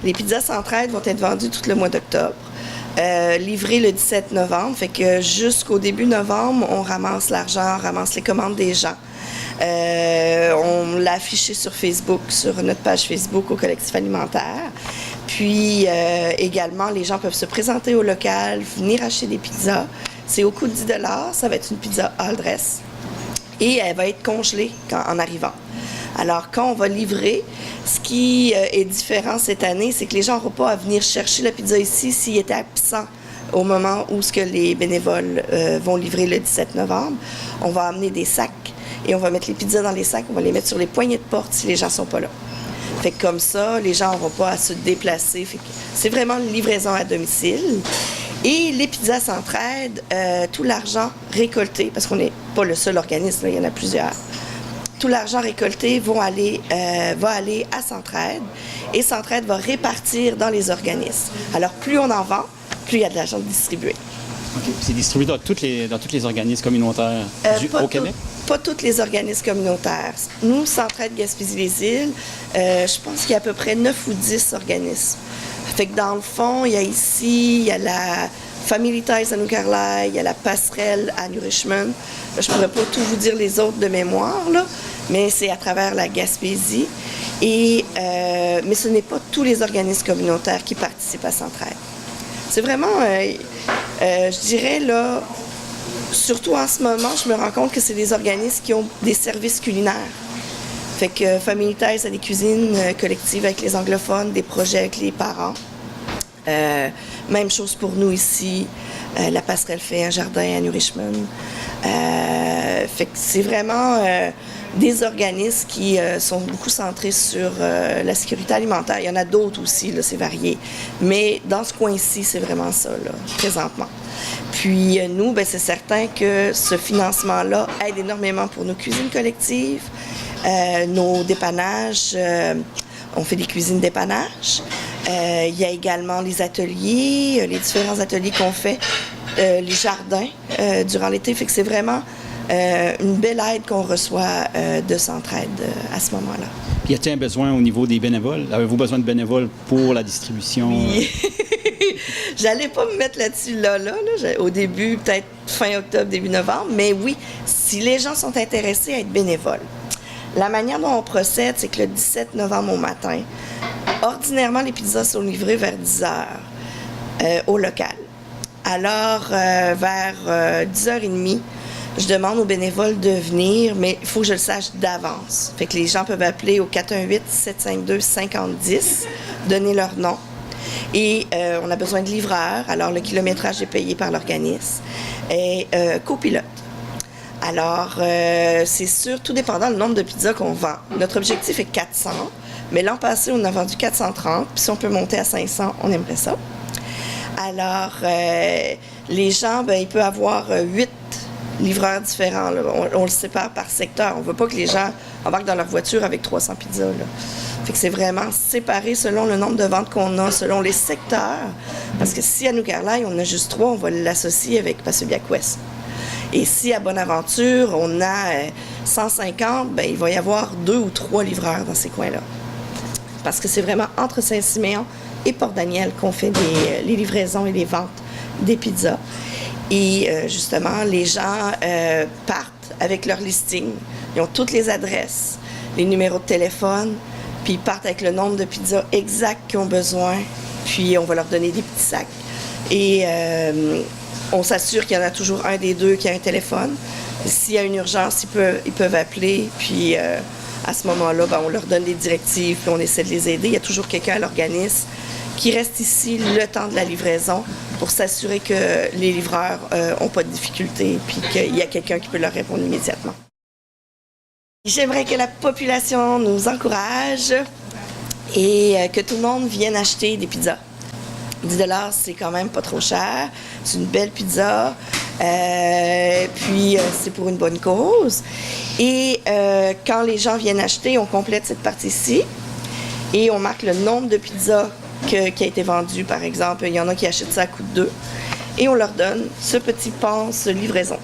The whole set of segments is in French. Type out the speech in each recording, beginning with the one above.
Les pizzas Centraide vont être vendues tout le mois d'octobre. Livrées le 17 novembre, fait que jusqu'au début novembre, on ramasse l'argent, on ramasse les commandes des gens. On l'a affiché sur Facebook, sur notre page Facebook au collectif alimentaire. Puis également, les gens peuvent se présenter au local, venir acheter des pizzas. C'est au coût de 10 $. Ça va être une pizza all dress. Et elle va être congelée en arrivant. Alors, quand on va livrer, ce qui est différent cette année, c'est que les gens n'auront pas à venir chercher la pizza ici s'ils étaient absents au moment où les bénévoles vont livrer le 17 novembre. On va amener des sacs et on va mettre les pizzas dans les sacs. On va les mettre sur les poignées de porte si les gens ne sont pas là. Fait que comme ça, les gens n'auront pas à se déplacer. Fait que c'est vraiment une livraison à domicile. Et les pizzas Centraide, tout l'argent récolté, parce qu'on n'est pas le seul organisme, là, il y en a plusieurs. Tout l'argent récolté va aller à Centraide et Centraide va répartir dans les organismes. Alors, plus on en vend, plus il y a de l'argent distribué. Okay. C'est distribué dans tous les organismes communautaires au Québec? Pas tous les organismes communautaires. Nous, Centraide Gaspésie-les-Îles, je pense qu'il y a à peu près 9 ou 10 organismes. Fait que dans le fond, il y a la Family Ties à New Carlisle, il y a la Passerelle à New Richmond. Là, je ne pourrais pas tout vous dire les autres de mémoire, là, mais c'est à travers la Gaspésie. Mais ce n'est pas tous les organismes communautaires qui participent à Centraide. C'est vraiment, je dirais, là, surtout en ce moment, je me rends compte que c'est des organismes qui ont des services culinaires. Fait que Family Ties a des cuisines collectives avec les anglophones, des projets avec les parents. Même chose pour nous ici. La Passerelle fait un jardin à New Richmond. Fait que c'est vraiment des organismes qui sont beaucoup centrés sur la sécurité alimentaire. Il y en a d'autres aussi, là, c'est varié. Mais dans ce coin-ci, c'est vraiment ça, là, présentement. Puis nous, ben, c'est certain que ce financement-là aide énormément pour nos cuisines collectives, nos dépannages. On fait des cuisines dépannage. Il y a également les ateliers, les différents ateliers qu'on fait, les jardins durant l'été. Fait que c'est vraiment une belle aide qu'on reçoit de Centraide à ce moment-là. Puis y a-t-il un besoin au niveau des bénévoles? Avez-vous besoin de bénévoles pour la distribution? Oui. J'allais pas me mettre là-dessus là. Au début, peut-être fin octobre, début novembre. Mais oui, si les gens sont intéressés à être bénévoles. La manière dont on procède, c'est que le 17 novembre au matin, ordinairement, les pizzas sont livrées vers 10 h au local. Alors, vers 10h30, je demande aux bénévoles de venir, mais il faut que je le sache d'avance. Fait que les gens peuvent appeler au 418-752-5010, donner leur nom. Et on a besoin de livreurs, alors le kilométrage est payé par l'organisme. Et copilote. Alors, c'est sûr, tout dépendant du nombre de pizzas qu'on vend. Notre objectif est 400, mais l'an passé, on a vendu 430, puis si on peut monter à 500, on aimerait ça. Alors, les gens, ben, il peut y avoir 8 livreurs différents. Là. On le sépare par secteur. On ne veut pas que les gens embarquent dans leur voiture avec 300 pizzas. Là. Fait que c'est vraiment séparé selon le nombre de ventes qu'on a, selon les secteurs. Parce que si à New Carlisle, on a juste 3, on va l'associer avec Passaic Ouest. Et si à Bonaventure, on a 150, ben, il va y avoir 2 ou 3 livreurs dans ces coins-là. Parce que c'est vraiment entre Saint-Siméon et Port-Daniel qu'on fait les livraisons et les ventes des pizzas. Et justement, les gens partent avec leur listing. Ils ont toutes les adresses, les numéros de téléphone, puis ils partent avec le nombre de pizzas exacts qu'ils ont besoin. Puis on va leur donner des petits sacs. Et on s'assure qu'il y en a toujours un des deux qui a un téléphone. S'il y a une urgence, ils peuvent appeler. Puis à ce moment-là, ben, on leur donne des directives, puis on essaie de les aider. Il y a toujours quelqu'un à l'organisme qui reste ici le temps de la livraison pour s'assurer que les livreurs n'ont pas de difficultés, puis qu'il y a quelqu'un qui peut leur répondre immédiatement. J'aimerais que la population nous encourage et que tout le monde vienne acheter des pizzas. 10 $, c'est quand même pas trop cher. C'est une belle pizza. Puis, c'est pour une bonne cause. Et quand les gens viennent acheter, on complète cette partie-ci et on marque le nombre de pizzas qui a été vendu, par exemple. Il y en a qui achètent ça à coût de 2. Et on leur donne ce petit pense livraison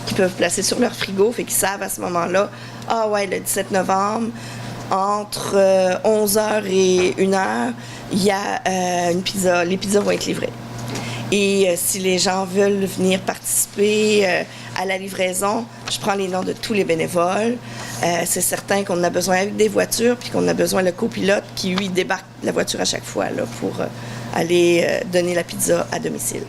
qu'ils peuvent placer sur leur frigo. Fait qu'ils savent à ce moment-là, ah ouais, le 17 novembre, entre 11h et 1h, il y a une pizza. Les pizzas vont être livrées. Et si les gens veulent venir participer à la livraison, je prends les noms de tous les bénévoles. C'est certain qu'on a besoin avec des voitures, puis qu'on a besoin le copilote qui, lui, débarque la voiture à chaque fois là, pour aller donner la pizza à domicile.